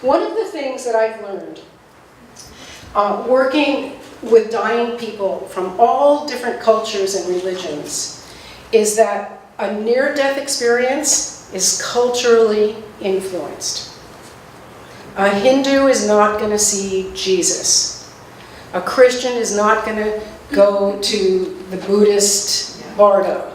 One of the things that I've learned working with dying people from all different cultures and religions is that a near-death experience is culturally influenced. A Hindu is not going to see Jesus. A Christian is not going to go to the Buddhist bardo.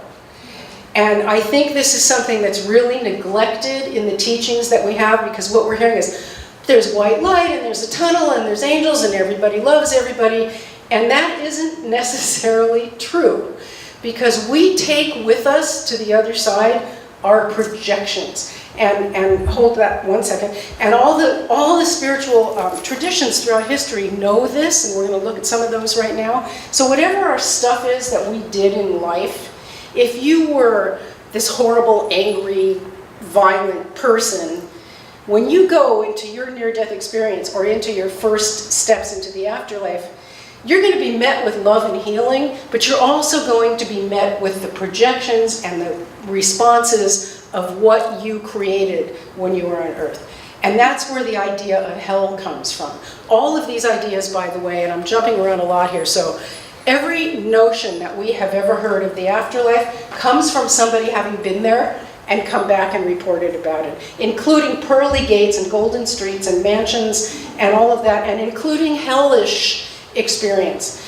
And I think this is something that's really neglected in the teachings that we have, because what we're hearing is there's white light and there's a tunnel and there's angels and everybody loves everybody. And that isn't necessarily true, because we take with us to the other side our projections. And hold that one second. And all the spiritual traditions throughout history know this, and we're going to look at some of those right now. So whatever our stuff is that we did in life, if you were this horrible, angry, violent person, when you go into your near-death experience or into your first steps into the afterlife, you're going to be met with love and healing, but you're also going to be met with the projections and the responses of what you created when you were on earth. And that's where the idea of hell comes from. All of these ideas, by the way, and I'm jumping around a lot here, so every notion that we have ever heard of the afterlife comes from somebody having been there and come back and reported about it, including pearly gates and golden streets and mansions and all of that, and including hellish experience.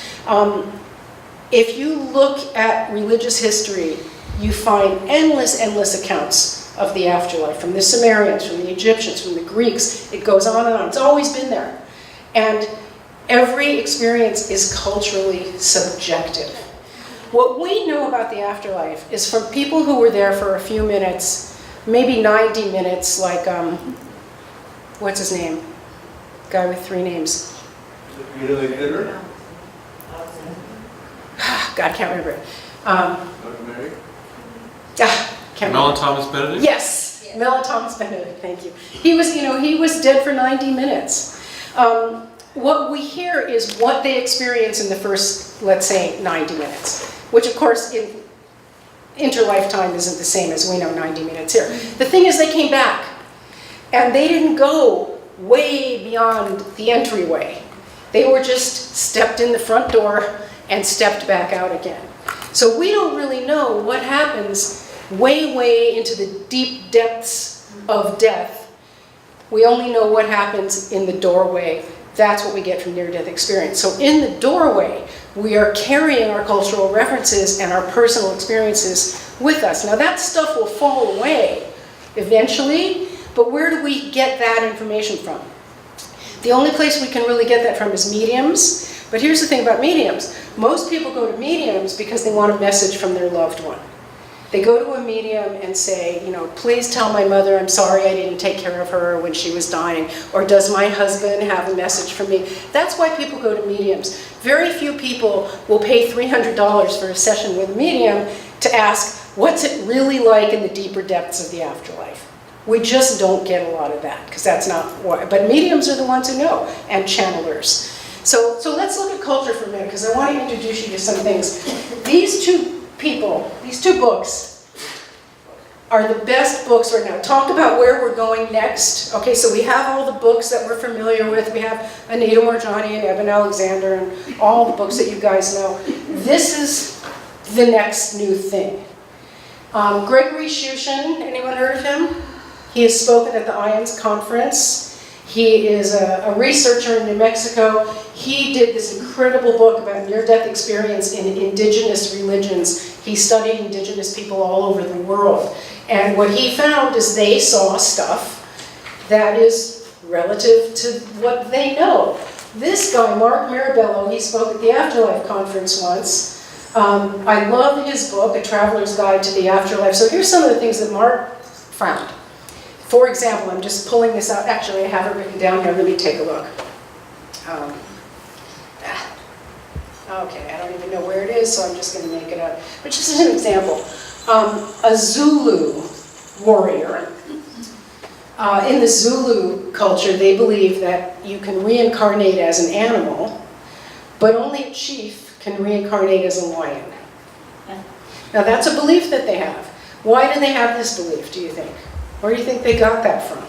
If you look at religious history, you find endless accounts of the afterlife, from the Sumerians, from the Egyptians, from the Greeks. It goes on and on. It's always been there. And every experience is culturally subjective. What we know about the afterlife is from people who were there for a few minutes, maybe 90 minutes, like, what's his name? Guy with 3 names. God, can't remember it. Mel Thomas Benedict? Yes, yeah. Mel Thomas Benedict, thank you. He was dead for 90 minutes. What we hear is what they experience in the first, let's say, 90 minutes, which of course in interlifetime isn't the same as we know 90 minutes here. The thing is, they came back, and they didn't go way beyond the entryway. They were just stepped in the front door and stepped back out again. So we don't really know what happens way into the deep depths of death. We only know what happens in the doorway. That's what we get from near-death experience. So in the doorway, we are carrying our cultural references and our personal experiences with us. Now that stuff will fall away eventually, but where do we get that information from? The only place we can really get that from is mediums. But here's the thing about mediums. Most people go to mediums because they want a message from their loved one. They go to a medium and say, please tell my mother I'm sorry I didn't take care of her when she was dying. Or does my husband have a message for me? That's why people go to mediums. Very few people will pay $300 for a session with a medium to ask, what's it really like in the deeper depths of the afterlife? We just don't get a lot of that, because that's not what, but mediums are the ones who know, and channelers. So let's look at culture for a minute, because I want to introduce you to some things. These two books are the best books right now. Talk about where we're going next. Okay, so we have all the books that we're familiar with. We have Anita Moorjani and Eben Alexander and all the books that you guys know. This is the next new thing. Gregory Shushin, anyone heard of him? He has spoken at the IANDS conference. He is a researcher in New Mexico. He did this incredible book about near-death experience in indigenous religions. He studied indigenous people all over the world. And what he found is they saw stuff that is relative to what they know. This guy, Mark Mirabello, he spoke at the Afterlife Conference once. I love his book, A Traveler's Guide to the Afterlife. So here's some of the things that Mark found. For example, I'm just pulling this out. Actually, I have it written down here. Let me take a look. Okay, I don't even know where it is, so I'm just going to make it up. But just as an example, a Zulu warrior. In the Zulu culture, they believe that you can reincarnate as an animal, but only a chief can reincarnate as a lion. Now that's a belief that they have. Why do they have this belief, do you think? Where do you think they got that from?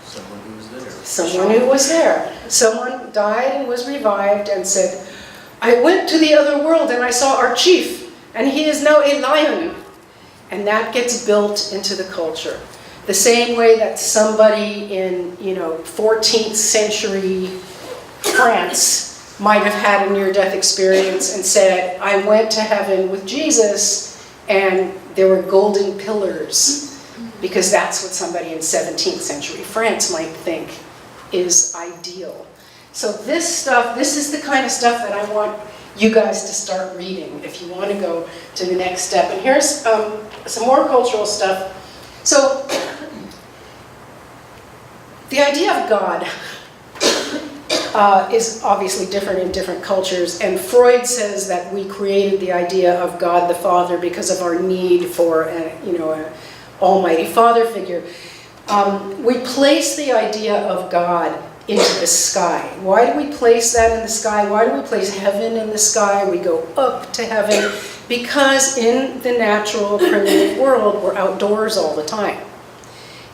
Someone who was there. Someone who was there. Someone died and was revived and said, I went to the other world and I saw our chief, and he is now a lion. And that gets built into the culture. The same way that somebody in, 14th century France might have had a near-death experience and said, I went to heaven with Jesus and there were golden pillars, because that's what somebody in 17th century France might think is ideal. So this is the kind of stuff that I want you guys to start reading if you want to go to the next step. And here's some more cultural stuff. So the idea of God is obviously different in different cultures, and Freud says that we created the idea of God the Father because of our need for an almighty father figure. We place the idea of God into the sky. Why do we place that in the sky? Why do we place heaven in the sky? We go up to heaven because in the natural primitive world we're outdoors all the time.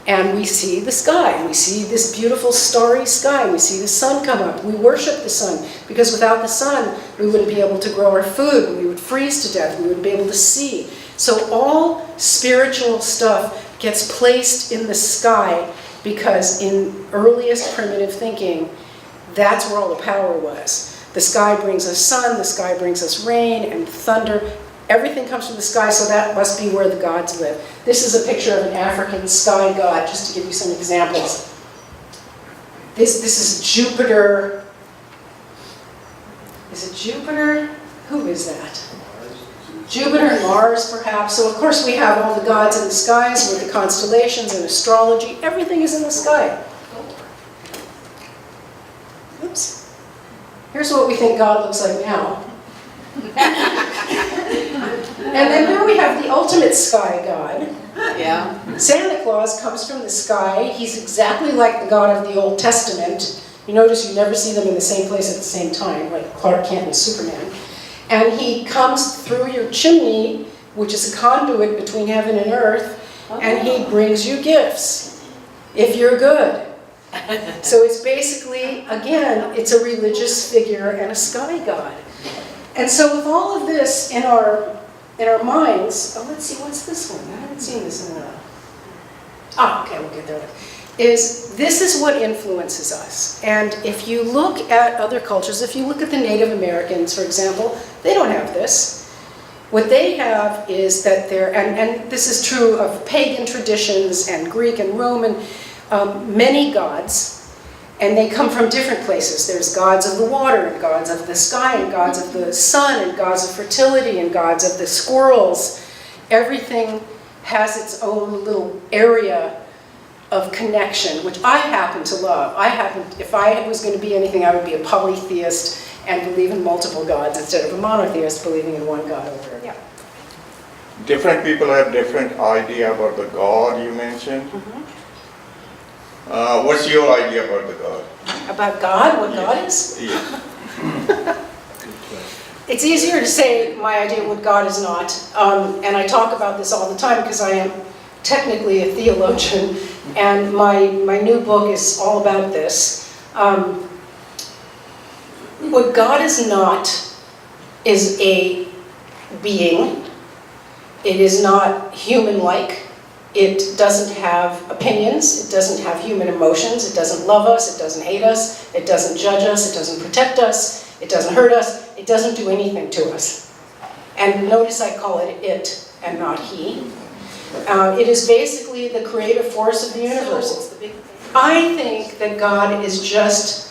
And we see the sky. We see this beautiful starry sky. We see the sun come up. We worship the sun because without the sun we wouldn't be able to grow our food. We would freeze to death. We wouldn't be able to see. So all spiritual stuff gets placed in the sky because in earliest primitive thinking, that's where all the power was. The sky brings us sun, the sky brings us rain and thunder. Everything comes from the sky, so that must be where the gods live. This is a picture of an African sky god, just to give you some examples. This is Jupiter. Is it Jupiter? Who is that? Jupiter and Mars, perhaps. So, of course, we have all the gods in the skies with the constellations and astrology. Everything is in the sky. Oops. Here's what we think God looks like now. And then here we have the ultimate sky god. Yeah. Santa Claus comes from the sky. He's exactly like the God of the Old Testament. You notice you never see them in the same place at the same time, like Clark Kent and Superman. And he comes through your chimney, which is a conduit between heaven and earth, and he brings you gifts, if you're good. So it's basically, again, it's a religious figure and a sky god. And so with all of this in our minds, let's see, what's this one? I haven't seen this in a while. Okay, we'll get there. This is what influences us. And if you look at other cultures, if you look at the Native Americans, for example, they don't have this. What they have is that and this is true of pagan traditions and Greek and Roman, many gods, and they come from different places. There's gods of the water, and gods of the sky, and gods of the sun, and gods of fertility, and gods of the squirrels. Everything has its own little area of connection, which I happen to love. If I was going to be anything, I would be a polytheist and believe in multiple gods instead of a monotheist believing in one god over again. Different people have different idea about the God you mentioned. What's your idea about the God? About God? What God is? Yeah. It's easier to say my idea of what God is not. And I talk about this all the time because I am technically a theologian, and my new book is all about this. What God is not is a being. It is not human-like. It doesn't have opinions. It doesn't have human emotions. It doesn't love us. It doesn't hate us. It doesn't judge us. It doesn't protect us. It doesn't hurt us. It doesn't do anything to us. And notice I call it it and not he. It is basically the creative force of the universe. I think that God is just,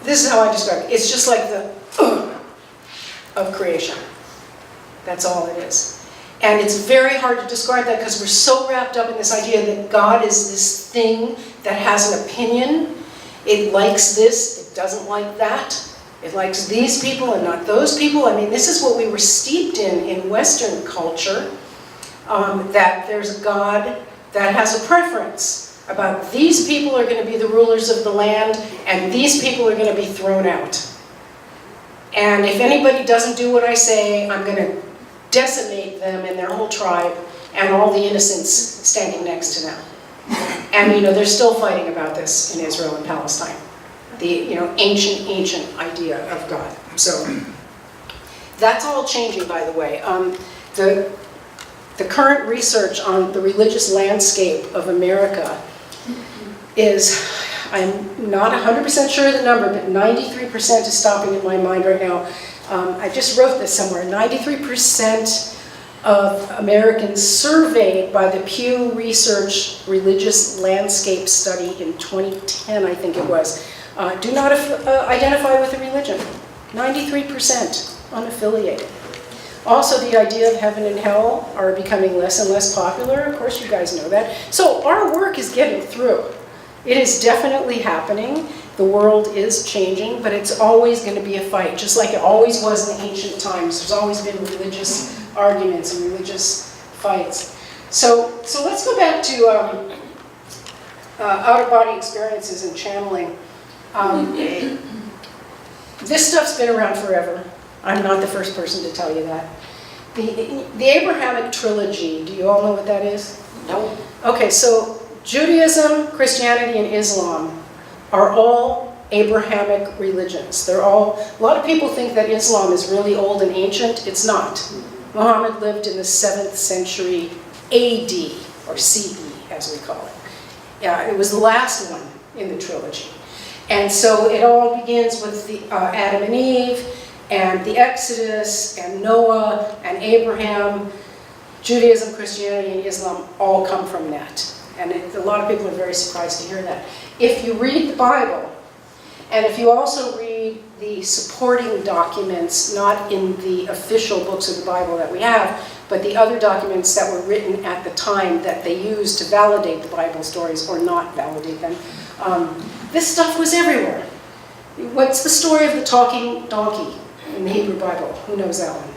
this is how I describe it, it's just like the of creation. That's all it is. And it's very hard to describe that because we're so wrapped up in this idea that God is this thing that has an opinion. It likes this, it doesn't like that. It likes these people and not those people. I mean, this is what we were steeped in Western culture. That there's a God that has a preference about these people are going to be the rulers of the land and these people are going to be thrown out. And if anybody doesn't do what I say, I'm going to decimate them and their whole tribe and all the innocents standing next to them. And they're still fighting about this in Israel and Palestine. The ancient idea of God. So that's all changing, by the way. The current research on the religious landscape of America is, I'm not 100% sure of the number, but 93% is stopping in my mind right now. I just wrote this somewhere. 93% of Americans surveyed by the Pew Research Religious Landscape Study in 2010, I think it was, do not identify with a religion. 93% unaffiliated. Also, the idea of heaven and hell are becoming less and less popular. Of course, you guys know that. So our work is getting through. It is definitely happening. The world is changing, but it's always going to be a fight, just like it always was in ancient times. There's always been religious arguments and religious fights. So let's go back to out-of-body experiences and channeling. This stuff's been around forever. I'm not the first person to tell you that. The Abrahamic trilogy, do you all know what that is? No. Okay, so Judaism, Christianity, and Islam are all Abrahamic religions. A lot of people think that Islam is really old and ancient. It's not. Muhammad lived in the 7th century AD, or CE, as we call it. It was the last one in the trilogy. And so it all begins with the Adam and Eve, and the Exodus, and Noah, and Abraham. Judaism, Christianity, and Islam all come from that. And a lot of people are very surprised to hear that. If you read the Bible, and if you also read the supporting documents, not in the official books of the Bible that we have, but the other documents that were written at the time that they used to validate the Bible stories or not validate them, this stuff was everywhere. What's the story of the talking donkey in the Hebrew Bible? Who knows that one?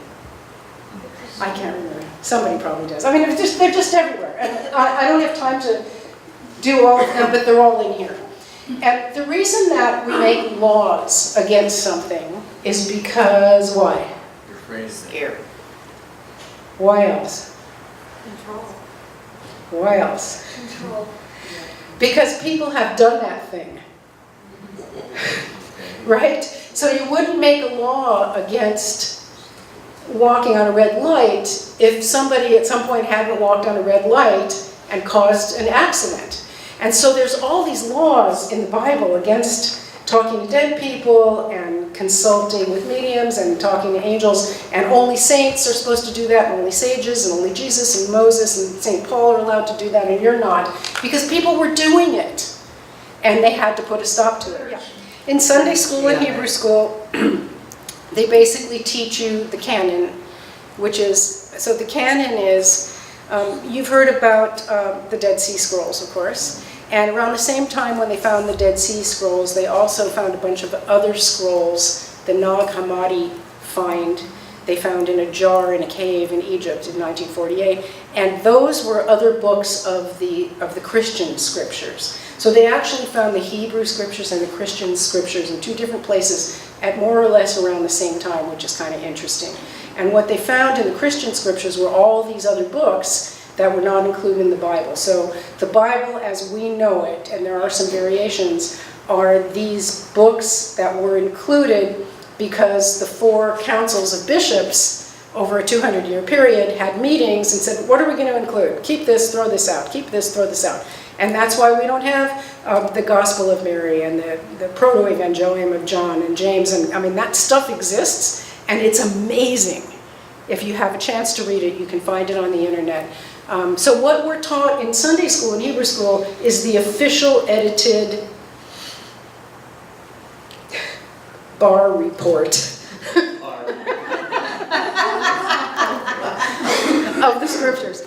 I can't remember. Somebody probably does. I mean, they're just everywhere. And I don't have time to do all of them, but they're all in here. And the reason that we make laws against something is because why? You're afraid of Scared. Why else? Control. Why else? Control. Because people have done that thing. Right? So you wouldn't make a law against walking on a red light if somebody at some point hadn't walked on a red light and caused an accident. And so there's all these laws in the Bible against talking to dead people and consulting with mediums and talking to angels, and only saints are supposed to do that, and only sages, and only Jesus and Moses and St. Paul are allowed to do that, and you're not, because people were doing it, and they had to put a stop to it. Yeah. In Sunday school and Hebrew school, they basically teach you the canon, which is, so the canon is, you've heard about the Dead Sea Scrolls, of course. And around the same time when they found the Dead Sea Scrolls, they also found a bunch of other scrolls, the Nag Hammadi find, they found in a jar in a cave in Egypt in 1948. And those were other books of the Christian scriptures. So they actually found the Hebrew scriptures and the Christian scriptures in two different places at more or less around the same time, which is kind of interesting. And what they found in the Christian scriptures were all these other books that were not included in the Bible. So the Bible as we know it, and there are some variations, are these books that were included because the 4 councils of bishops over a 200-year period had meetings and said, what are we going to include? Keep this, throw this out. Keep this, throw this out. And that's why we don't have the Gospel of Mary and the Proto-Evangelium of John and James. And I mean, that stuff exists, and it's amazing. If you have a chance to read it, you can find it on the internet. So what we're taught in Sunday school and Hebrew school is the official edited bar report of the scriptures.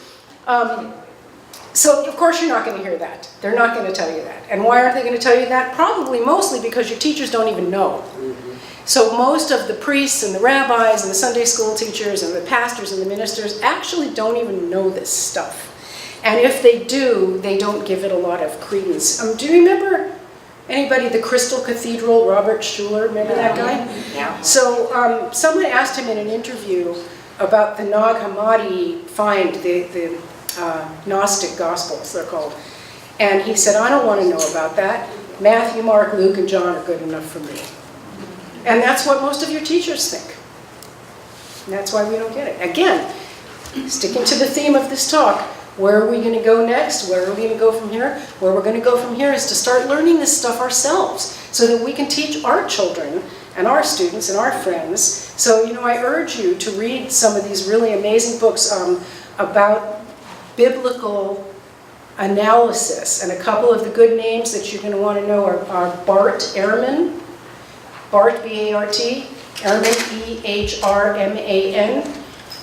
So of course you're not going to hear that. They're not going to tell you that. And why aren't they going to tell you that? Probably mostly because your teachers don't even know. So most of the priests and the rabbis and the Sunday school teachers and the pastors and the ministers actually don't even know this stuff. And if they do, they don't give it a lot of credence. Do you remember anybody, the Crystal Cathedral, Robert Schuller, remember that guy? Yeah. So someone asked him in an interview about the Nag Hammadi find, the Gnostic Gospels, they're called. And he said, I don't want to know about that. Matthew, Mark, Luke, and John are good enough for me. And that's what most of your teachers think. And that's why we don't get it. Again, sticking to the theme of this talk, where are we going to go next? Where are we going to go from here? Where we're going to go from here is to start learning this stuff ourselves so that we can teach our children and our students and our friends. So, I urge you to read some of these really amazing books about biblical analysis. And a couple of the good names that you're going to want to know are Bart Ehrman, Bart, B-A-R-T, Ehrman, E-H-R-M-A-N.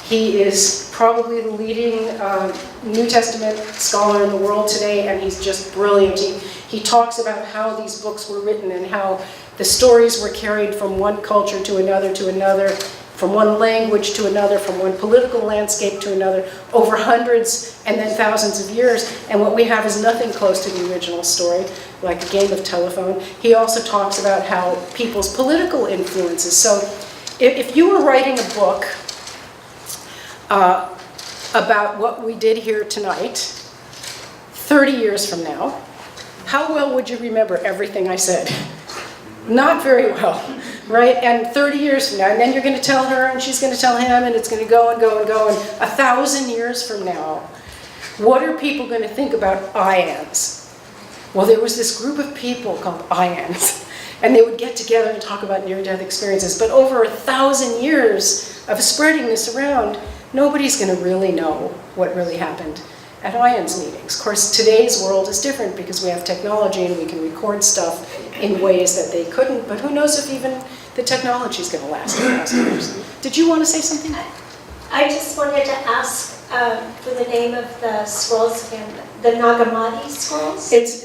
He is probably the leading New Testament scholar in the world today, and he's just brilliant. He talks about how these books were written and how the stories were carried from one culture to another, from one language to another, from one political landscape to another, over hundreds and then thousands of years. And what we have is nothing close to the original story, like a game of telephone. He also talks about how people's political influences. So if you were writing a book about what we did here tonight, 30 years from now, how well would you remember everything I said? Not very well, right? And 30 years from now, and then you're going to tell her, and she's going to tell him, and it's going to go and go and go. And 1,000 years from now, what are people going to think about IANDS? Well, there was this group of people called IANDS, and they would get together and talk about near-death experiences. But over 1,000 years of spreading this around, nobody's going to really know what really happened at IANDS meetings. Of course, today's world is different because we have technology and we can record stuff in ways that they couldn't, but who knows if even the technology is going to last 1,000 years. Did you want to say something? I just wanted to ask for the name of the scrolls again, the Nagamati scrolls? It's,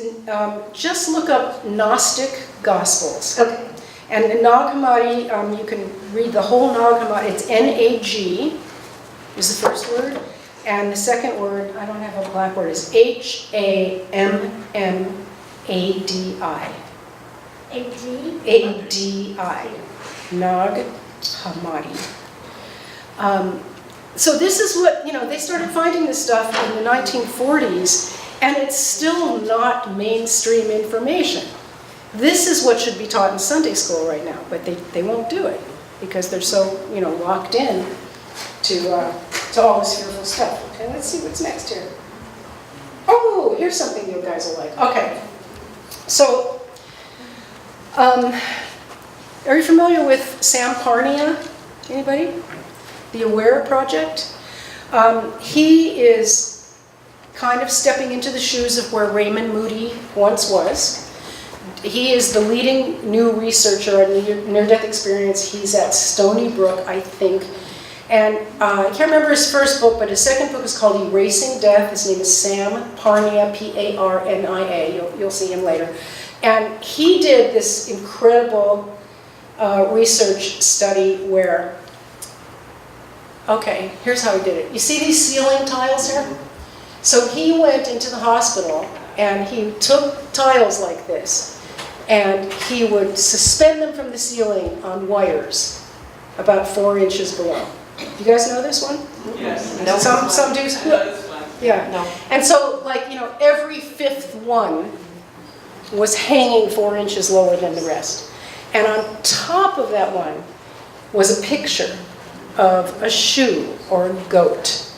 just look up Gnostic Gospels. Okay. And the Nag Hammadi, you can read the whole Nag Hammadi. It's N-A-G is the first word. And the second word, I don't have a blackboard, is H-A-M-M-A-D-I. A-D? A-D-I. Nag Hammadi. So this is what, they started finding this stuff in the 1940s, and it's still not mainstream information. This is what should be taught in Sunday school right now, but they won't do it because they're so, locked in to all this fearful stuff. Okay, let's see what's next here. Oh, here's something you guys will like. Okay, so are you familiar with Sam Parnia? Anybody? The Aware Project? He is kind of stepping into the shoes of where Raymond Moody once was. He is the leading new researcher on near-death experience. He's at Stony Brook, I think. And I can't remember his first book, but his second book is called Erasing Death. His name is Sam Parnia, P-A-R-N-I-A. You'll see him later. And he did this incredible research study where, okay, here's how he did it. You see these ceiling tiles here? So he went into the hospital and he took tiles like this and he would suspend them from the ceiling on wires about 4 inches below. You guys know this one? Yes. No. Some do. Yeah. No. And so, every fifth one was hanging 4 inches lower than the rest. And on top of that one was a picture of a shoe or a goat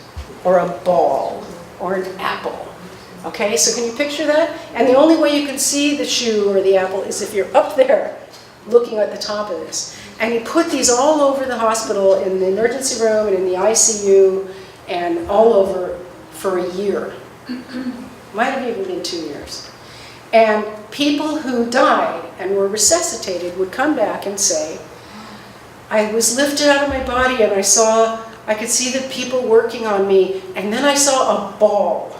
or a ball or an apple. Okay, so can you picture that? And the only way you can see the shoe or the apple is if you're up there looking at the top of this. And he put these all over the hospital, in the emergency room and in the ICU and all over for a year. Might have even been 2 years. And people who died and were resuscitated would come back and say, I was lifted out of my body and I could see the people working on me, and then I saw a ball.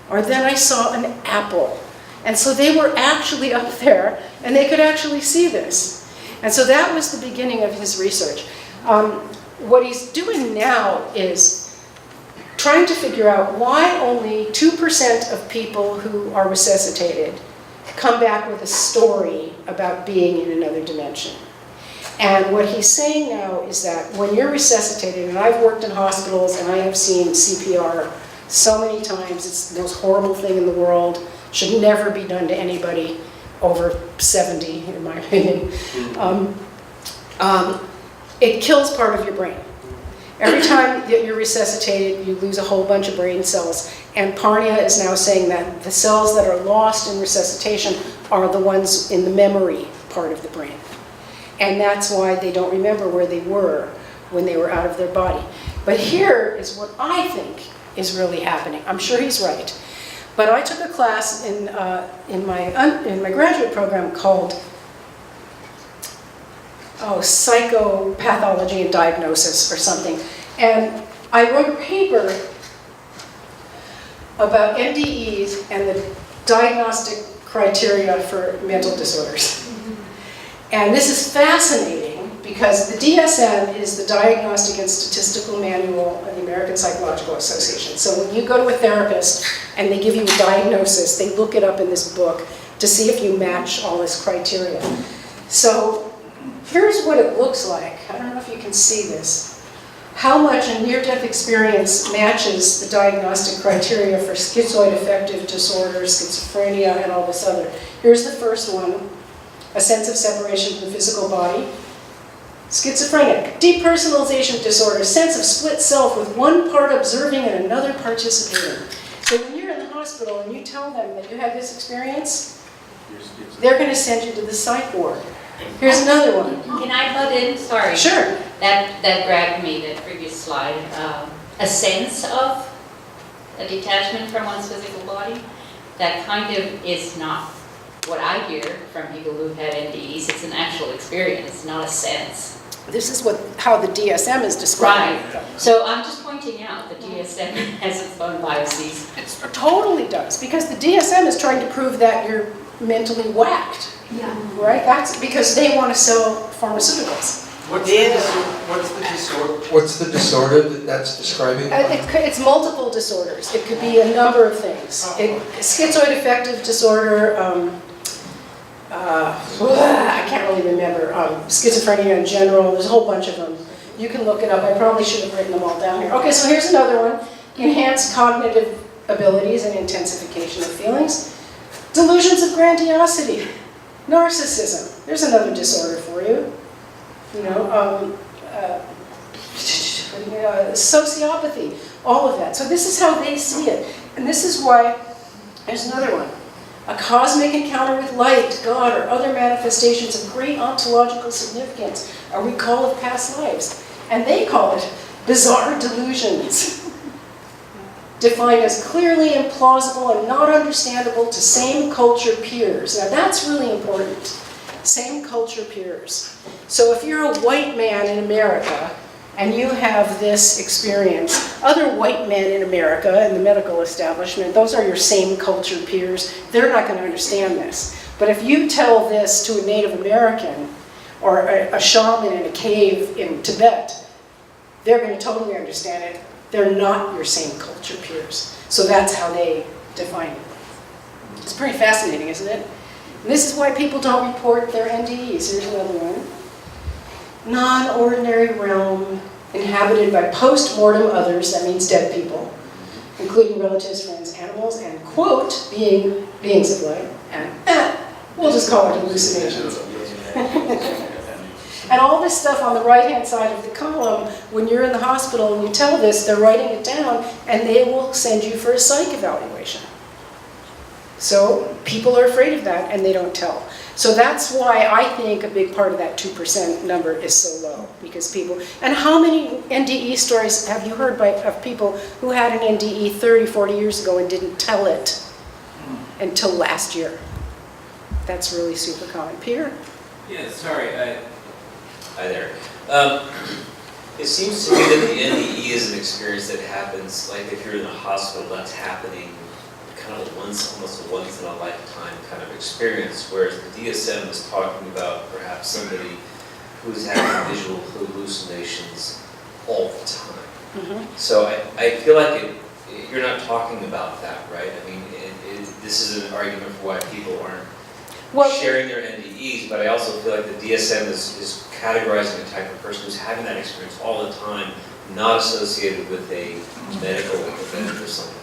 Or then I saw an apple. And so they were actually up there and they could actually see this. And so that was the beginning of his research. What he's doing now is trying to figure out why only 2% of people who are resuscitated come back with a story about being in another dimension. And what he's saying now is that when you're resuscitated, and I've worked in hospitals and I have seen CPR so many times. It's the most horrible thing in the world. Should never be done to anybody over 70, in my opinion. It kills part of your brain. Every time that you're resuscitated, you lose a whole bunch of brain cells. And Parnia is now saying that the cells that are lost in resuscitation are the ones in the memory part of the brain. And that's why they don't remember where they were when they were out of their body. But here is what I think is really happening. I'm sure he's right. But I took a class in my graduate program called Psychopathology and Diagnosis or something. And I wrote a paper about NDEs and the diagnostic criteria for mental disorders. And this is fascinating because the DSM is the Diagnostic and Statistical Manual of the American Psychological Association. So when you go to a therapist and they give you a diagnosis, they look it up in this book to see if you match all this criteria. So here's what it looks like. I don't know if you can see this. How much a near-death experience matches the diagnostic criteria for schizoid affective disorder, schizophrenia, and all this other. Here's the first one. A sense of separation from the physical body. Schizophrenic, depersonalization disorder, sense of split self with one part observing and another participating. So when you're in the hospital and you tell them that you had this experience, they're going to send you to the psych ward. Here's another one. Can I butt in? Sorry. Sure. That grabbed me, that previous slide. A sense of a detachment from one's physical body. That kind of is not what I hear from people who've had NDEs. It's an actual experience, not a sense. This is how the DSM is describing it. So I'm just pointing out the DSM has its own biases. It totally does, because the DSM is trying to prove that you're mentally whacked. Yeah. Right? That's because they want to sell pharmaceuticals. What's the disorder? What's the disorder that that's describing? It's multiple disorders. It could be a number of things. Schizoid affective disorder, I can't really remember, schizophrenia in general, there's a whole bunch of them. You can look it up. I probably should have written them all down here. Okay, so here's another one. Enhanced cognitive abilities and intensification of feelings. Delusions of grandiosity. Narcissism. There's another disorder for you. Sociopathy. All of that. So this is how they see it. And this is why, there's another one. A cosmic encounter with light, God, or other manifestations of great ontological significance, a recall of past lives. And they call it bizarre delusions. Defined as clearly implausible and not understandable to same culture peers. Now that's really important. Same culture peers. So if you're a white man in America and you have this experience, other white men in America in the medical establishment, those are your same culture peers. They're not going to understand this. But if you tell this to a Native American or a shaman in a cave in Tibet, they're going to totally understand it. They're not your same culture peers. So that's how they define it. It's pretty fascinating, isn't it? And this is why people don't report their NDEs. Here's another one. Non-ordinary realm inhabited by post-mortem others, that means dead people, including relatives, friends, animals, and, quote, beings of light, and, we'll just call it hallucinations. And all this stuff on the right-hand side of the column, when you're in the hospital and you tell this, they're writing it down, and they will send you for a psych evaluation. So people are afraid of that, and they don't tell. So that's why I think a big part of that 2% number is so low, because people, and how many NDE stories have you heard of people who had an NDE 30, 40 years ago and didn't tell it until last year? That's really super common. Peter? Yeah, sorry, hi there. It seems to me that the NDE is an experience that happens, like if you're in a hospital, that's happening kind of almost a once in a lifetime kind of experience, whereas the DSM is talking about perhaps somebody who's having visual hallucinations all the time. Mm-hmm. So I feel like you're not talking about that, right? I mean, this is an argument for why people aren't sharing their NDEs, but I also feel like the DSM is categorizing the type of person who's having that experience all the time, not associated with a medical event or something.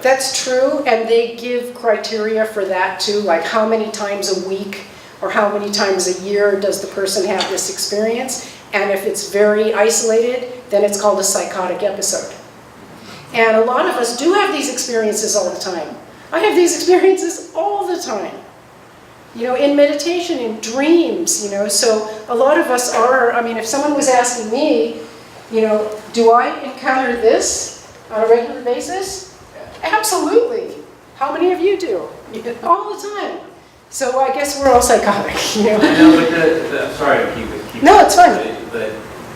that's true, and they give criteria for that too, like how many times a week or how many times a year does the person have this experience. And if it's very isolated, then it's called a psychotic episode. And a lot of us do have these experiences all the time. I have these experiences all the time. You know, in meditation, in dreams, you know, so a lot of us are, I mean, if someone was asking me, you know, do I encounter this on a regular basis? Absolutely. How many of you do? All the time. So I guess we're all psychotic, you know. I know, but I'm sorry to keep No, it's fine. But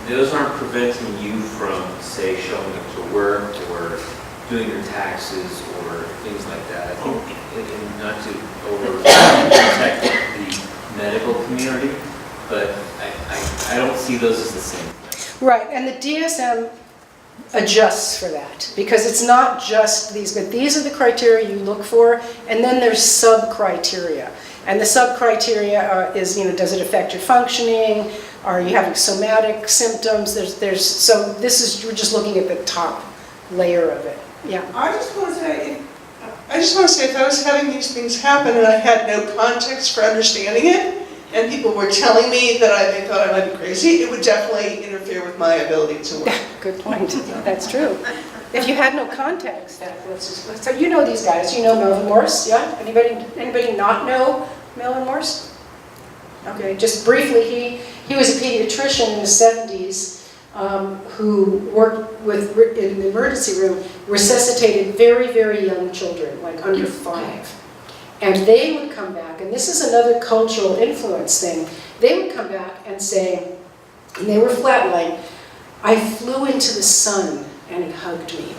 those aren't preventing you from, say, showing up to work or doing your taxes or things like that. I think, and not to over-protect the medical community, but I don't see those as the same thing. Right, and the DSM adjusts for that, because it's not just these, but these are the criteria you look for, and then there's sub-criteria. And the sub-criteria is, you know, does it affect your functioning? Are you having somatic symptoms? So this is, we're just looking at the top layer of it. Yeah. I just want to say, if I was having these things happen and I had no context for understanding it, and people were telling me that they thought I might be crazy, it would definitely interfere with my ability to work. Good point. That's true. If you had no context, so you know these guys. You know Melvin Morse, yeah? Anybody not know Melvin Morse? Okay, just briefly, he was a pediatrician in the 70s who worked in the emergency room, resuscitated very, very young children, like under 5. And they would come back, and this is another cultural influence thing, they would come back and say, and they were flatlined, I flew into the sun and it hugged me.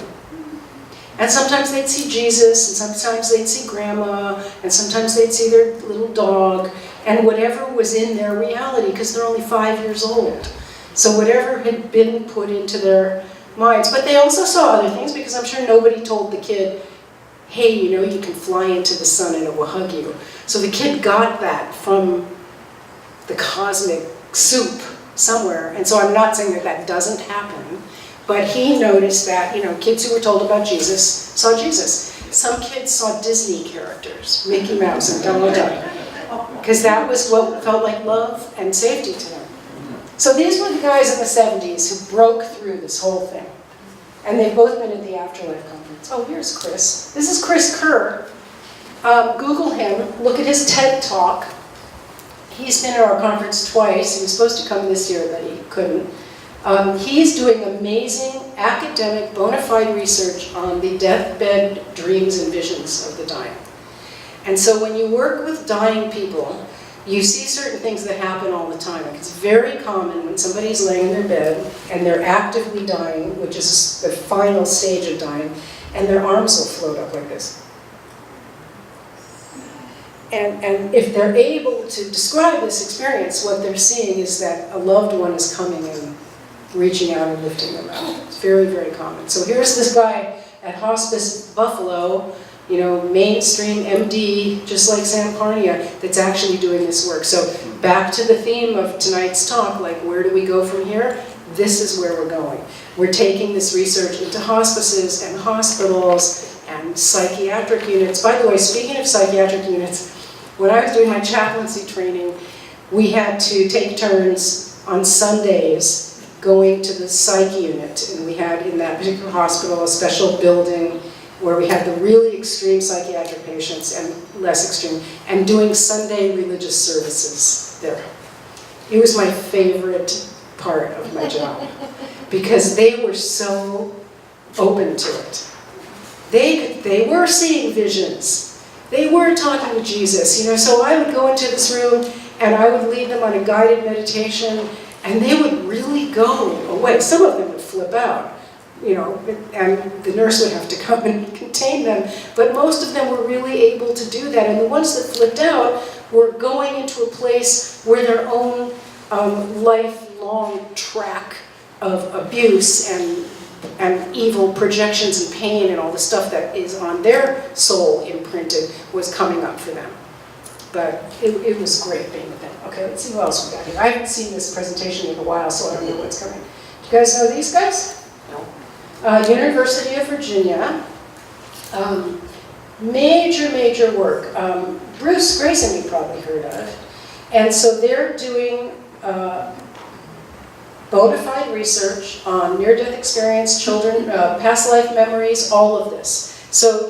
And sometimes they'd see Jesus, and sometimes they'd see grandma, and sometimes they'd see their little dog, and whatever was in their reality, because they're only 5 years old. So whatever had been put into their minds. But they also saw other things, because I'm sure nobody told the kid, hey, you know, you can fly into the sun and it will hug you. So the kid got that from the cosmic soup somewhere. And so I'm not saying that that doesn't happen, but he noticed that, you know, kids who were told about Jesus saw Jesus. Some kids saw Disney characters, Mickey Mouse and Donald Duck, because that was what felt like love and safety to them. So these were the guys in the 70s who broke through this whole thing. And they've both been at the Afterlife Conference. Oh, here's Chris. This is Chris Kerr. Google him, look at his TED Talk. He's been at our conference twice. He was supposed to come this year, but he couldn't. He's doing amazing academic, bona fide research on the deathbed dreams and visions of the dying. And so when you work with dying people, you see certain things that happen all the time. Like it's very common when somebody's laying in their bed and they're actively dying, which is the final stage of dying, and their arms will float up like this. And if they're able to describe this experience, what they're seeing is that a loved one is coming and reaching out and lifting them out. It's very, very common. So here's this guy at Hospice Buffalo, you know, mainstream MD, just like Sam Carnia, that's actually doing this work. So back to the theme of tonight's talk, like where do we go from here? This is where we're going. We're taking this research into hospices and hospitals and psychiatric units. By the way, speaking of psychiatric units, when I was doing my chaplaincy training, we had to take turns on Sundays going to the psych unit. And we had in that particular hospital a special building where we had the really extreme psychiatric patients and less extreme, and doing Sunday religious services there. It was my favorite part of my job, because they were so open to it. They were seeing visions. They were talking to Jesus, you know, so I would go into this room and I would lead them on a guided meditation, and they would really go away. Some of them would flip out, you know, and the nurse would have to come and contain them. But most of them were really able to do that. And the ones that flipped out were going into a place where their own lifelong track of abuse and evil projections and pain and all the stuff that is on their soul imprinted was coming up for them. But it was great being with them. Okay, let's see who else we got here. I haven't seen this presentation in a while, so I don't know what's coming. Do you guys know these guys? No. University of Virginia. Major work. Bruce Grayson, you probably heard of. And so they're doing bona fide research on near-death experience, children, past life memories, all of this. So,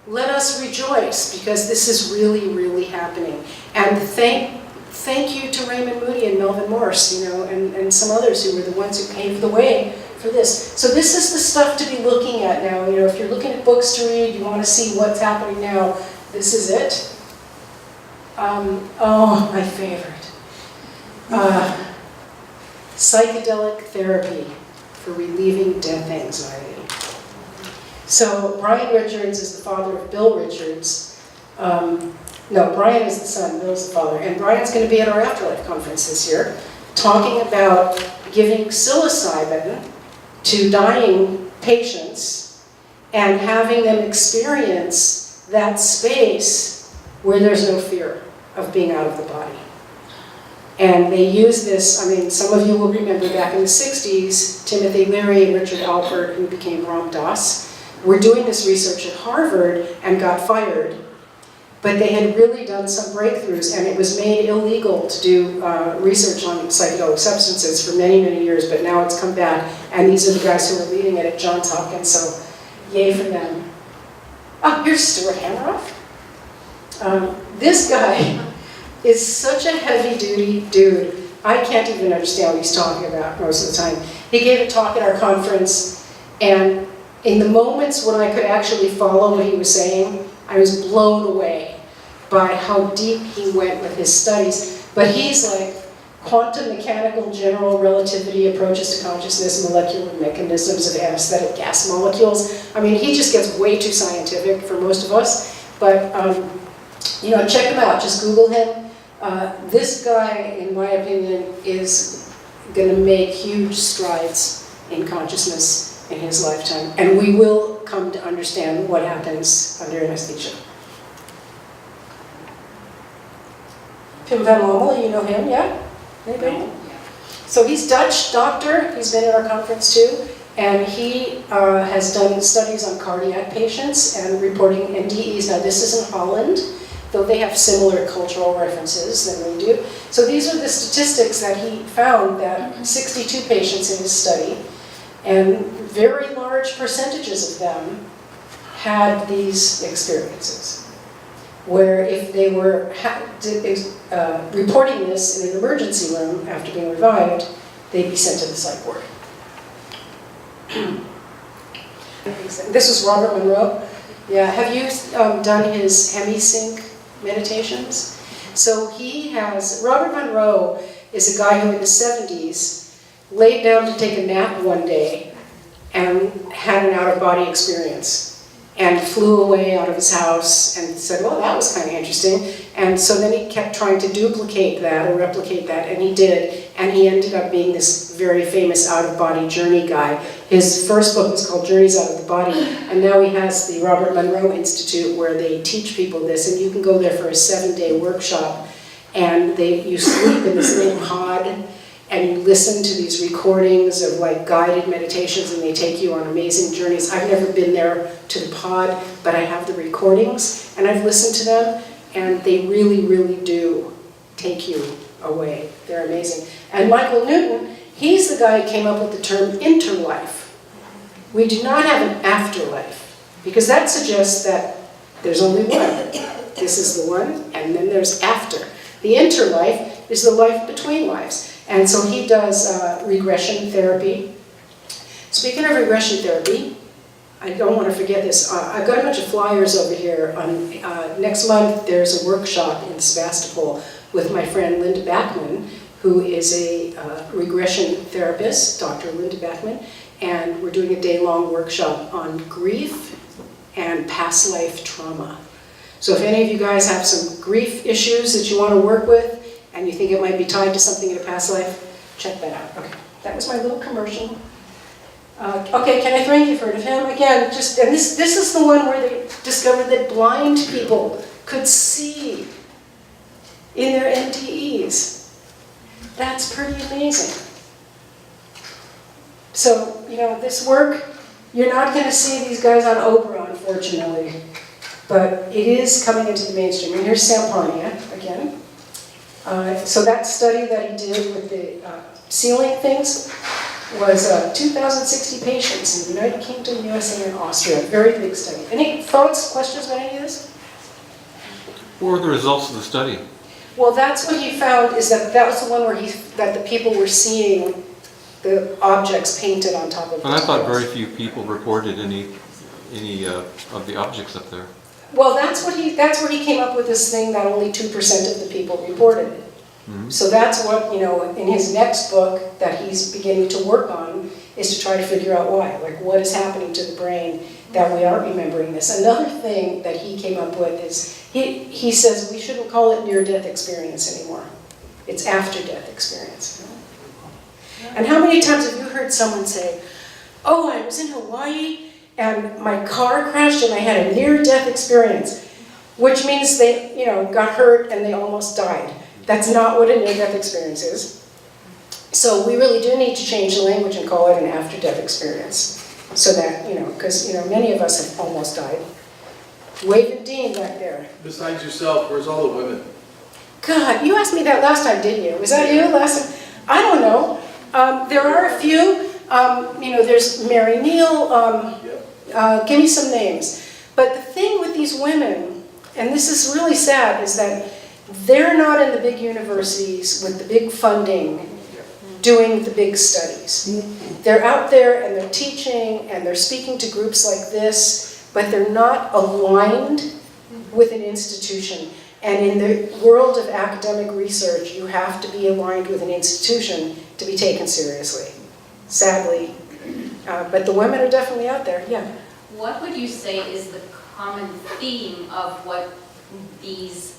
let us rejoice because this is really happening. And thank you to Raymond Moody and Melvin Morse, and some others who were the ones who paved the way for this. So this is the stuff to be looking at now. If you're looking at books to read, you want to see what's happening now, this is it. Oh, my favorite. Psychedelic therapy for relieving death anxiety. So Brian Richards is the father of Bill Richards. No, Brian is the son, Bill's the father. And Brian's going to be at our Afterlife Conference this year, talking about giving psilocybin to dying patients and having them experience that space where there's no fear of being out of the body. And they use this, some of you will remember back in the 60s, Timothy Leary and Richard Alpert, who became Ram Dass, were doing this research at Harvard and got fired. But they had really done some breakthroughs, and it was made illegal to do research on psychedelic substances for many years, but now it's come back, and these are the guys who are leading it at Johns Hopkins, so yay for them. Oh, here's Stuart Hameroff. This guy is such a heavy-duty dude. I can't even understand what he's talking about most of the time. He gave a talk at our conference, and in the moments when I could actually follow what he was saying, I was blown away by how deep he went with his studies. But he's like quantum mechanical general relativity approaches to consciousness, molecular mechanisms of anesthetic gas molecules. He just gets way too scientific for most of us. But, check him out. Just Google him. This guy, in my opinion, is going to make huge strides in consciousness in his lifetime. And we will come to understand what happens under anesthesia. Pim van Lommel, you know him, yeah? Anybody? Yeah. So he's Dutch doctor, he's been at our conference too, and he has done studies on cardiac patients and reporting NDEs. Now this is in Holland, though they have similar cultural references than we do. So these are the statistics that he found, that 62 patients in his study, and very large percentages of them had these experiences, where if they were reporting this in an emergency room after being revived, they'd be sent to the psych ward. This is Robert Monroe. Yeah, have you done his hemisync meditations? So Robert Monroe is a guy who in the 70s laid down to take a nap one day and had an out-of-body experience and flew away out of his house and said, well, that was kind of interesting. And so then he kept trying to duplicate that or replicate that, and he did. And he ended up being this very famous out-of-body journey guy. His first book was called Journeys Out of the Body, and now he has the Robert Monroe Institute where they teach people this, and you can go there for a 7-day workshop, and you sleep in this little pod, and you listen to these recordings of guided meditations, and they take you on amazing journeys. I've never been there to the pod, but I have the recordings, and I've listened to them, and they really do take you away. They're amazing. And Michael Newton, he's the guy who came up with the term interlife. We do not have an afterlife, because that suggests that there's only one. This is the one, and then there's after. The interlife is the life between lives. And so he does regression therapy. Speaking of regression therapy, I don't want to forget this. I've got a bunch of flyers over here. Next month, there's a workshop in Sebastopol with my friend Linda Backman, who is a regression therapist, Dr. Linda Backman, and we're doing a day-long workshop on grief and past life trauma. So if any of you guys have some grief issues that you want to work with, and you think it might be tied to something in a past life, check that out. Okay, that was my little commercial. Okay, Kenneth Ring, you've heard of him. Again, and this is the one where they discovered that blind people could see in their NDEs. That's pretty amazing. So, this work, you're not going to see these guys on Oprah on unfortunately. But it is coming into the mainstream. And here's Sampania again. So that study that he did with the ceiling things was 2,060 patients in the United Kingdom, USA, and Austria. Very big study. Any thoughts, questions about any of this? What were the results of the study? Well, that's what he found, is that that was the one where that the people were seeing the objects painted on top of. And I thought very few people reported any of the objects up there. Well, that's where he came up with this thing that only 2% of the people reported it. Mm-hmm. So that's what, in his next book that he's beginning to work on, is to try to figure out why. Like, what is happening to the brain that we aren't remembering this? Another thing that he came up with is, he says we shouldn't call it near-death experience anymore. It's after-death experience. And how many times have you heard someone say, oh, I was in Hawaii and my car crashed and I had a near-death experience, which means they, got hurt and they almost died. That's not what a near-death experience is. So we really do need to change the language and call it an after-death experience. So that, because, many of us have almost died. Wave and Dean back there. Besides yourself, where's all the women? God, you asked me that last time, didn't you? Was that you last time? I don't know. There are a few. There's Mary Neal. Give me some names. But the thing with these women, and this is really sad, is that they're not in the big universities with the big funding doing the big studies. They're out there and they're teaching and they're speaking to groups like this, but they're not aligned with an institution. And in the world of academic research, you have to be aligned with an institution to be taken seriously, sadly. But the women are definitely out there, yeah. What would you say is the common theme of what these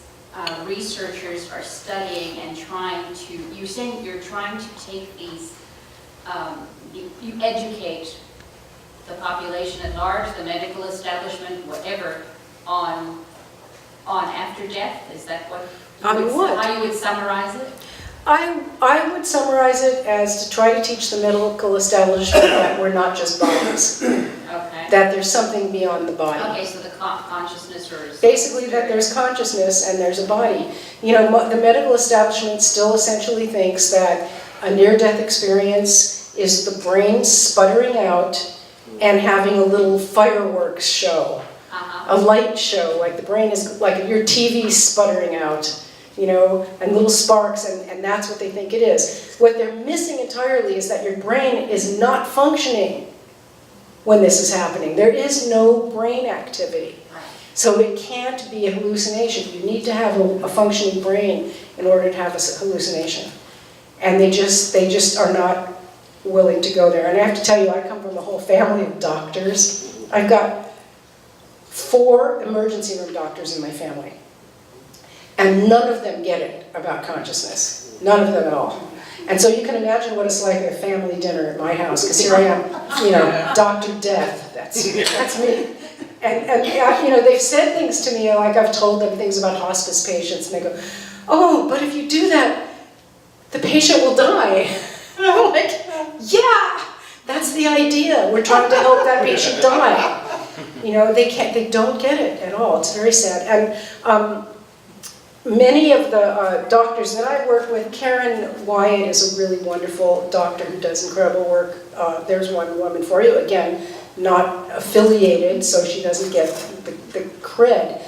researchers are studying and trying to, you're saying you're trying to take these, you educate the population at large, the medical establishment, whatever, on after death? Is that what? How you would summarize it? I would summarize it as to try to teach the medical establishment that we're not just bodies. Okay. That there's something beyond the body. Okay, so the consciousness or... Basically that there's consciousness and there's a body. The medical establishment still essentially thinks that a near-death experience is the brain sputtering out and having a little fireworks show. A light show, like the brain is, like your TV sputtering out, and little sparks, and that's what they think it is. What they're missing entirely is that your brain is not functioning when this is happening. There is no brain activity. So it can't be a hallucination. You need to have a functioning brain in order to have a hallucination. And they just are not willing to go there. And I have to tell you, I come from a whole family of doctors. I've got 4 emergency room doctors in my family. And none of them get it about consciousness. None of them at all. And so you can imagine what it's like at a family dinner at my house, because here I am, Dr. Death. That's me. And they've said things to me, like I've told them things about hospice patients, and they go, oh, but if you do that, the patient will die. And I'm like, yeah, that's the idea. We're trying to help that patient die. They don't get it at all. It's very sad. And many of the doctors that I work with, Karen Wyatt is a really wonderful doctor who does incredible work. There's one woman for you. Again, not affiliated, so she doesn't get the cred.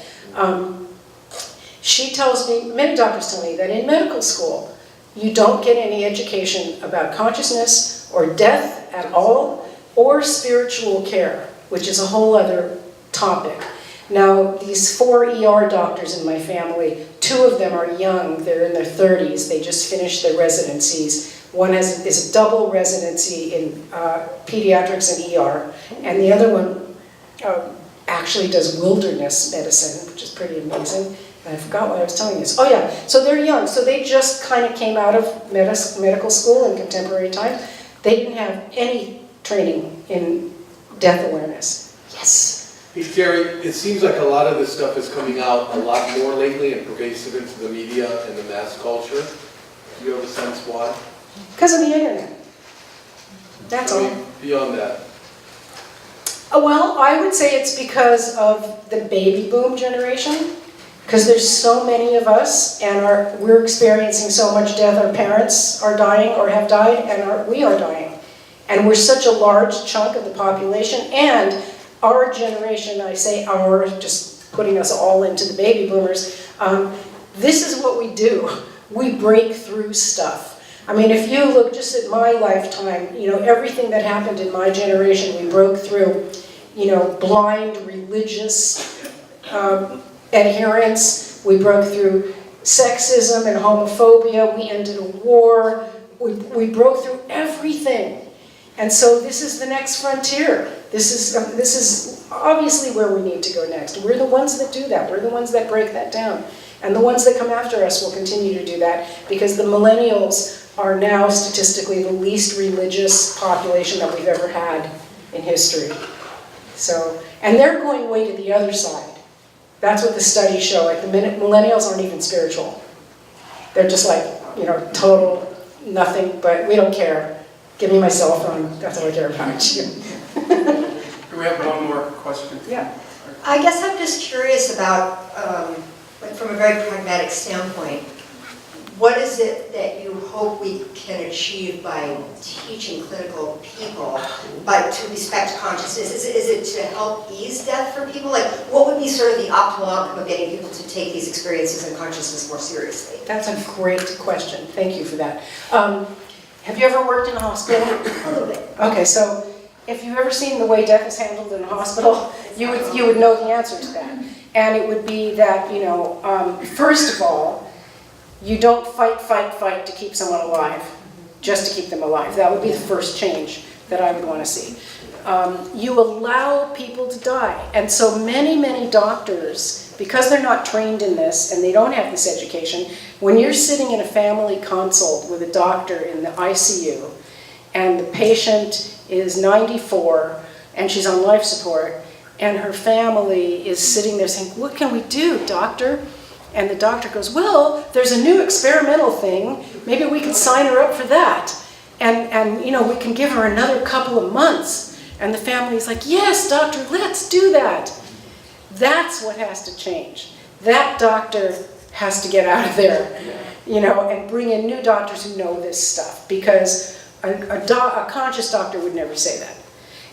She tells me, many doctors tell me, that in medical school, you don't get any education about consciousness or death at all, or spiritual care, which is a whole other topic. Now, these 4 ER doctors in my family, 2 of them are young, they're in their 30s, they just finished their residencies. One is a double residency in pediatrics and ER, and the other one actually does wilderness medicine, which is pretty amazing. And I forgot what I was telling you. Oh yeah, so they're young, so they just kind of came out of medical school in contemporary time. They didn't have any training in death awareness. Yes. Hey, Terri, it seems like a lot of this stuff is coming out a lot more lately and pervasive into the media and the mass culture. Do you have a sense why? Because of the internet. That's all. Beyond that. Well, I would say it's because of the baby boom generation, because there's so many of us, and we're experiencing so much death. Our parents are dying or have died, and we are dying. And we're such a large chunk of the population, and our generation, I say our, just putting us all into the baby boomers, this is what we do. We break through stuff. I mean, if you look just at my lifetime, everything that happened in my generation, we broke through, blind religious adherence. We broke through sexism and homophobia. We ended a war. We broke through everything. And so this is the next frontier. This is obviously where we need to go next. We're the ones that do that. We're the ones that break that down. And the ones that come after us will continue to do that, because the millennials are now statistically the least religious population that we've ever had in history. So, and they're going way to the other side. That's what the studies show. Like the millennials aren't even spiritual. They're just like, total nothing, but we don't care. Give me my cell phone. That's all I care about. Do we have one more question? Yeah. I guess I'm just curious about, from a very pragmatic standpoint, what is it that you hope we can achieve by teaching clinical people, but to respect consciousness? Is it to help ease death for people? Like, what would be sort of the optimal outcome of getting people to take these experiences and consciousness more seriously? That's a great question. Thank you for that. Have you ever worked in a hospital? A little bit. Okay, so if you've ever seen the way death is handled in a hospital, you would know the answer to that. And it would be that, first of all, you don't fight to keep someone alive, just to keep them alive. That would be the first change that I would want to see. You allow people to die. And so many doctors, because they're not trained in this and they don't have this education, when you're sitting in a family consult with a doctor in the ICU and the patient is 94 and she's on life support and her family is sitting there saying, "What can we do, doctor?" And the doctor goes, "Well, there's a new experimental thing. Maybe we can sign her up for that. And we can give her another couple of months." And the family's like, "Yes, doctor, let's do that." That's what has to change. That doctor has to get out of there, and bring in new doctors who know this stuff, because a conscious doctor would never say that.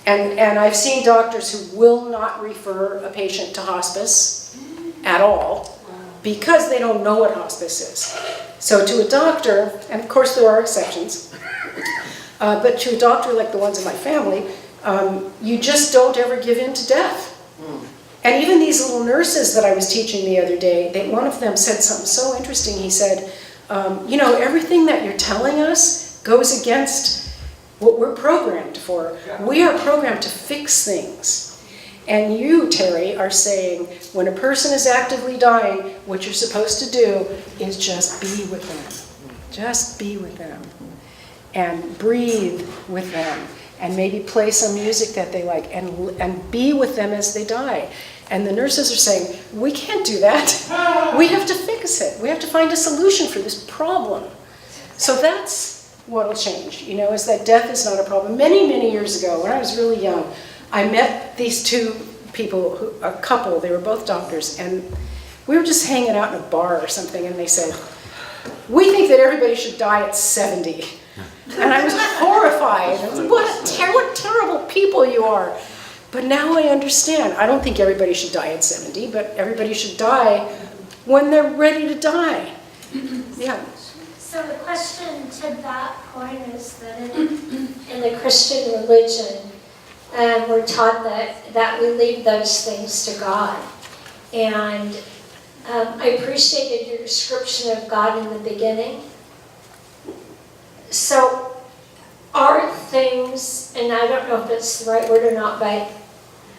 And I've seen doctors who will not refer a patient to hospice at all, because they don't know what hospice is. So to a doctor, and of course there are exceptions, but to a doctor like the ones in my family, you just don't ever give in to death. And even these little nurses that I was teaching the other day, one of them said something so interesting. He said, everything that you're telling us goes against what we're programmed for. We are programmed to fix things. And you, Terri, are saying when a person is actively dying, what you're supposed to do is just be with them. Just be with them. And breathe with them. And maybe play some music that they like. And be with them as they die. And the nurses are saying, we can't do that. We have to fix it. We have to find a solution for this problem. So that's what'll change, is that death is not a problem. Many years ago, when I was really young, I met these two people, a couple, they were both doctors, and we were just hanging out in a bar or something, and they said, "We think that everybody should die at 70. And I was horrified. I was like, what terrible people you are. But now I understand. I don't think everybody should die at 70, but everybody should die when they're ready to die. Yeah. So the question to that point is that in the Christian religion, we're taught that we leave those things to God. And I appreciated your description of God in the beginning. So are things, and I don't know if it's the right word or not, but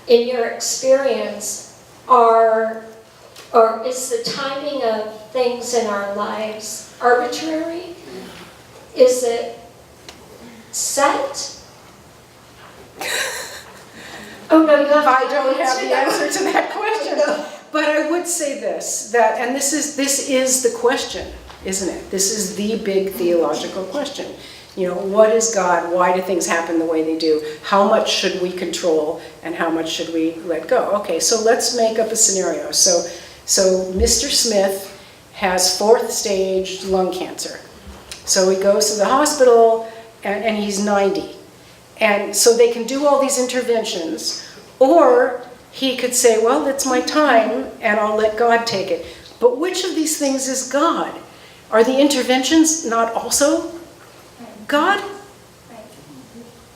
in your experience, or is the timing of things in our lives arbitrary? Is it set? Oh no, you have to I don't have the answer to that question. But I would say this, this is the question, isn't it? This is the big theological question. What is God? Why do things happen the way they do? How much should we control and how much should we let go? Okay, so let's make up a scenario. So Mr. Smith has 4th stage lung cancer. So he goes to the hospital and he's 90. And so they can do all these interventions, or he could say, well, it's my time and I'll let God take it. But which of these things is God? Are the interventions not also God?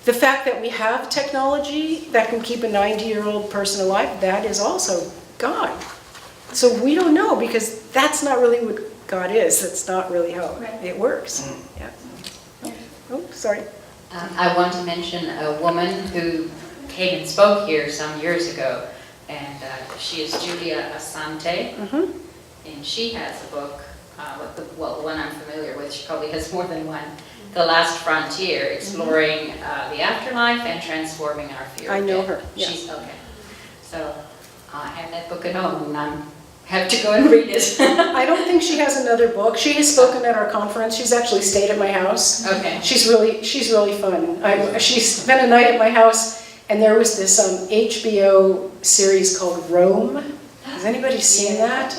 The fact that we have technology that can keep a 90-year-old person alive, that is also God. So we don't know, because that's not really what God is. That's not really how it works. Yeah. Oh, sorry. I want to mention a woman who came and spoke here some years ago, and she is Julia Asante, and she has a book, the one I'm familiar with. She probably has more than one. The Last Frontier, exploring the afterlife and transforming our fear. I know her. Yeah. She's okay. So I have that book at home, and I have to go and read it. I don't think she has another book. She has spoken at our conference. She's actually stayed at my house. Okay. She's really fun. She spent a night at my house, and there was this HBO series called Rome. Has anybody seen that?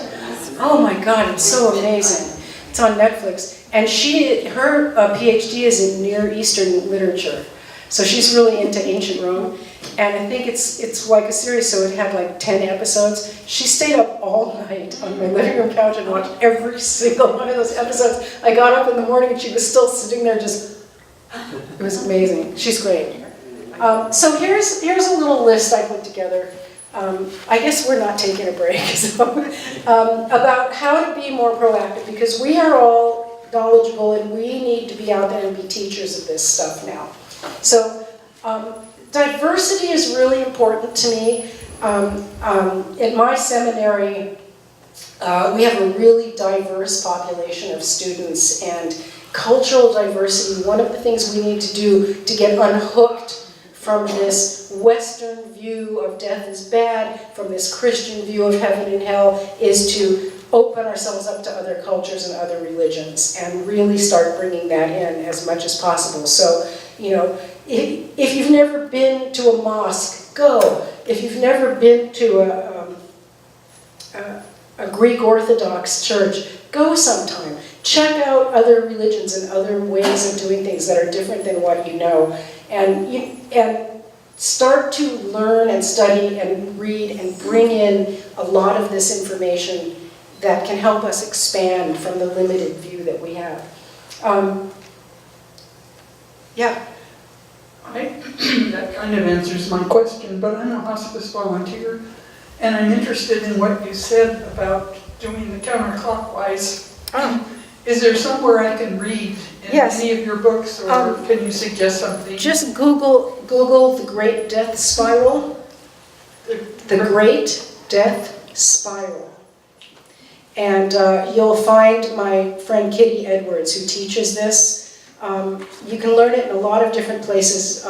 Oh my God, it's so amazing. It's on Netflix. And her Ph.D. is in Near Eastern literature. So she's really into ancient Rome. And I think it's like a series, so it had like 10 episodes. She stayed up all night on my living room couch and watched every single one of those episodes. I got up in the morning and she was still sitting there just, it was amazing. She's great. So here's a little list I put together. I guess we're not taking a break, so, about how to be more proactive, because we are all knowledgeable and we need to be out there and be teachers of this stuff now. So diversity is really important to me. In my seminary, we have a really diverse population of students, and cultural diversity, one of the things we need to do to get unhooked from this Western view of death is bad, from this Christian view of heaven and hell, is to open ourselves up to other cultures and other religions and really start bringing that in as much as possible. So, if you've never been to a mosque, go. If you've never been to a Greek Orthodox church, go sometime. Check out other religions and other ways of doing things that are different than what you know. And start to learn and study and read and bring in a lot of this information that can help us expand from the limited view that we have. Yeah. That kind of answers my question, but I'm a hospice volunteer, and I'm interested in what you said about doing the counterclockwise. Is there somewhere I can read in any of your books, or can you suggest something? Just Google the Great Death Spiral. The Great Death Spiral. And you'll find my friend Kitty Edwards, who teaches this. You can learn it in a lot of different places.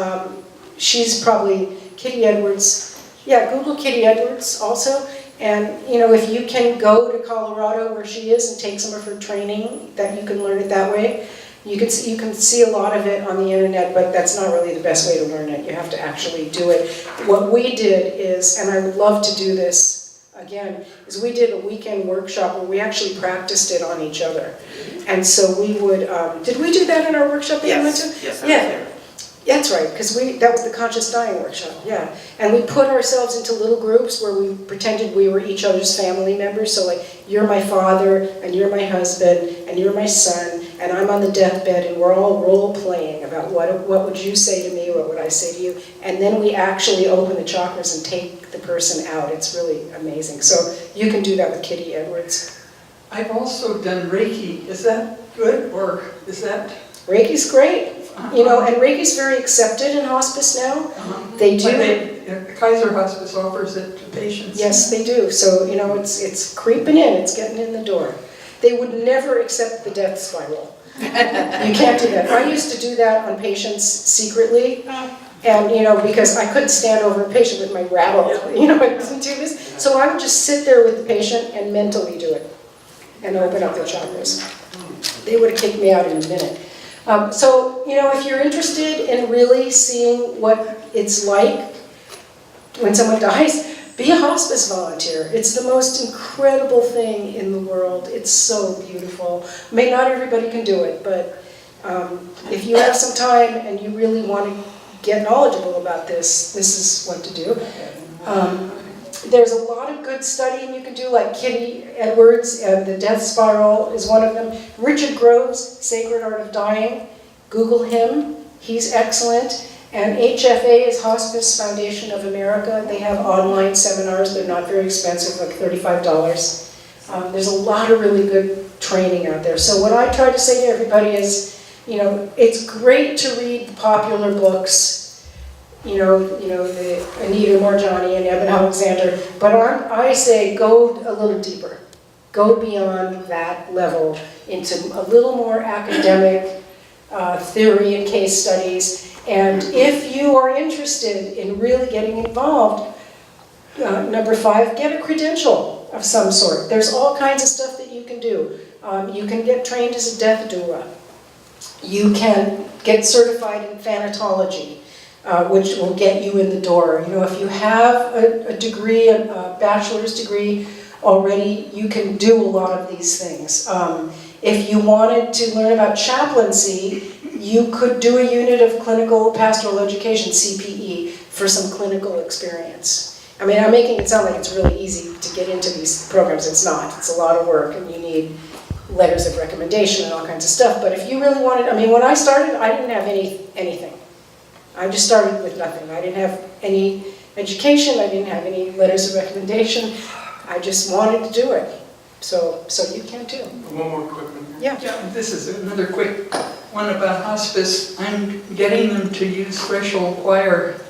She's probably Kitty Edwards. Yeah, Google Kitty Edwards also. And if you can go to Colorado where she is and take some of her training, that you can learn it that way. You can see a lot of it on the internet, but that's not really the best way to learn it. You have to actually do it. What we did is, and I would love to do this again, is we did a weekend workshop where we actually practiced it on each other. And so we would, did we do that in our workshop that you went to? Yes, yeah. That's right, because that was the conscious dying workshop, yeah. And we put ourselves into little groups where we pretended we were each other's family members. So like, you're my father, and you're my husband, and you're my son, and I'm on the deathbed, and we're all role-playing about what would you say to me, what would I say to you, and then we actually open the chakras and take the person out. It's really amazing. So you can do that with Kitty Edwards. I've also done Reiki. Is that good, or is that? Reiki's great. And Reiki's very accepted in hospice now. They do. Kaiser Hospice offers it to patients. Yes, they do. So, it's creeping in. It's getting in the door. They would never accept the death spiral. You can't do that. I used to do that on patients secretly. And, because I couldn't stand over a patient with my rattle, and do this. So I would just sit there with the patient and mentally do it and open up their chakras. They would have kicked me out in a minute. So, if you're interested in really seeing what it's like when someone dies, be a hospice volunteer. It's the most incredible thing in the world. It's so beautiful. I mean, not everybody can do it, but if you have some time and you really want to get knowledgeable about this is what to do. There's a lot of good studying you can do, like Kitty Edwards and the Death Spiral is one of them. Richard Grove's Sacred Art of Dying, Google him, he's excellent. And HFA is Hospice Foundation of America. They have online seminars, they're not very expensive, like $35. There's a lot of really good training out there. So what I try to say to everybody is, it's great to read the popular books, the Anita Morjani and Eben Alexander, but I say go a little deeper. Go beyond that level into a little more academic theory and case studies. And if you are interested in really getting involved, number 5, get a credential of some sort. There's all kinds of stuff that you can do. You can get trained as a death doula. You can get certified in thanatology, which will get you in the door. If you have a degree, a bachelor's degree already, you can do a lot of these things. If you wanted to learn about chaplaincy, you could do a unit of clinical pastoral education, CPE, for some clinical experience. I mean, I'm making it sound like it's really easy to get into these programs. It's not. It's a lot of work, and you need letters of recommendation and all kinds of stuff. But if you really wanted, when I started, I didn't have anything. I just started with nothing. I didn't have any education. I didn't have any letters of recommendation. I just wanted to do it. So you can too. One more quick one. Yeah. This is another quick one about hospice. I'm getting them to use threshold choir.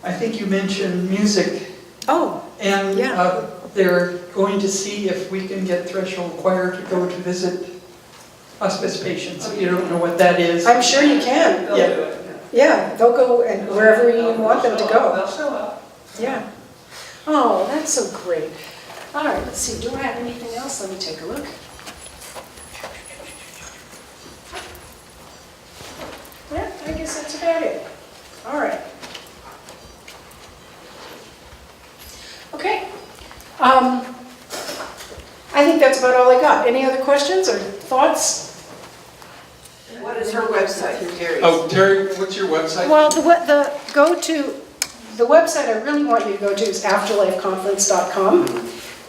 I think you mentioned music. Oh, and yeah. They're going to see if we can get threshold choir to go to visit hospice patients. You don't know what that is. I'm sure you can. Yeah. Yeah, they'll go and wherever you want them to go. They'll show up. Yeah. Oh, that's so great. All right, let's see. Do I have anything else? Let me take a look. Yeah, I guess that's about it. All right. Okay. I think that's about all I got. Any other questions or thoughts? What is her website, Terri? Oh, Terri, what's your website? Well, the website I really want you to go to is afterlifeconference.com,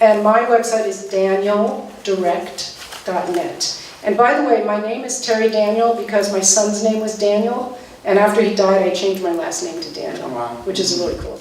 and my website is danieldirect.net. And by the way, my name is Terri Daniel because my son's name was Daniel, and after he died, I changed my last name to Daniel, which is really cool.